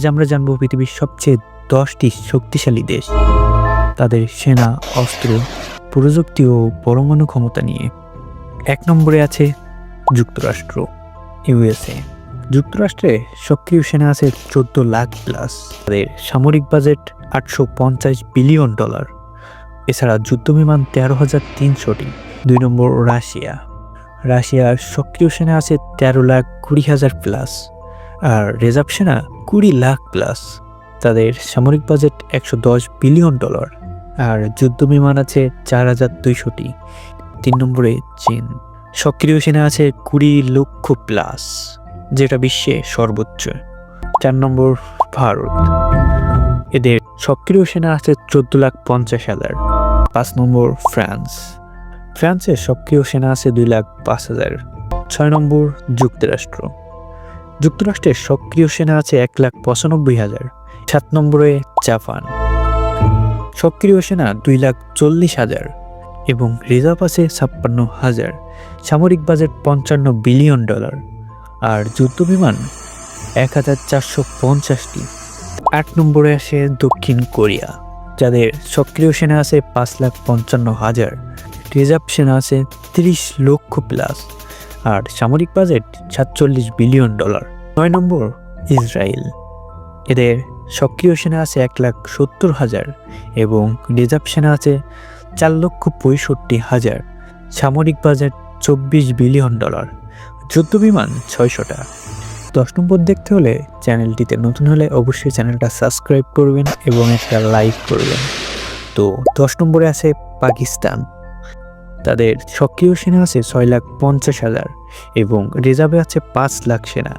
আজ আমরা জানবো পৃথিবীর সবচেয়ে 10টি শক্তিশালী দেশ, তাদের সেনা, অস্ত্র, প্রযুক্তি ও পরমাণু ক্ষমতা নিয়ে। 1 নম্বরে আছে যুক্তরাষ্ট্র, ইউএসএ। যুক্তরাষ্ট্রে সক্রিয় সেনা আছে 14 লাখ প্লাস। তাদের সামরিক বাজেট $850 বিলিয়ন। এছাড়া যুদ্ধবিমান 13,300টি। 2 নম্বর রাশিয়া। রাশিয়ার সক্রিয় সেনা আছে 13,20,000 প্লাস, আর রিজার্ভ সেনা 20 লাখ প্লাস। তাদের সামরিক বাজেট $110 বিলিয়ন, আর যুদ্ধবিমান আছে 4,200টি। 3 নম্বরে চীন। সক্রিয় সেনা আছে 20 লক্ষ প্লাস, যেটা বিশ্বে সর্বোচ্চ। 4 নম্বর ভারত। এদের সক্রিয় সেনা আছে 14,50,000। 5 নম্বর ফ্রান্স। ফ্রান্সের সক্রিয় সেনা আছে 2,05,000। 6 নম্বর যুক্তরাষ্ট্র। যুক্তরাষ্ট্রের সক্রিয় সেনা আছে 1,95,000। 7 নম্বরে জাপান। সক্রিয় সেনা 2,40,000 এবং রিজার্ভ আছে 56,000। সামরিক বাজেট $55 বিলিয়ন, আর যুদ্ধবিমান 1,450টি। 8 নম্বরে আসে দক্ষিণ কোরিয়া, যাদের সক্রিয় সেনা আছে 5,55,000। রিজার্ভ সেনা আছে 30 লক্ষ প্লাস, আর সামরিক বাজেট $47 বিলিয়ন। 9 নম্বর ইসরায়েল। এদের সক্রিয় সেনা আছে 1,70,000 এবং রিজার্ভ সেনা আছে 4,65,000। সামরিক বাজেট $24 বিলিয়ন। যুদ্ধবিমান 600টা। 10 নম্বর দেখতে হলে চ্যানেলটিতে নতুন হলে অবশ্যই চ্যানেলটা সাবস্ক্রাইব করবেন এবং একটা লাইক করবেন। তো 10 নম্বরে আছে পাকিস্তান। তাদের সক্রিয় সেনা আছে 6,50,000 এবং রিজার্ভে আছে 5 লাখ সেনা।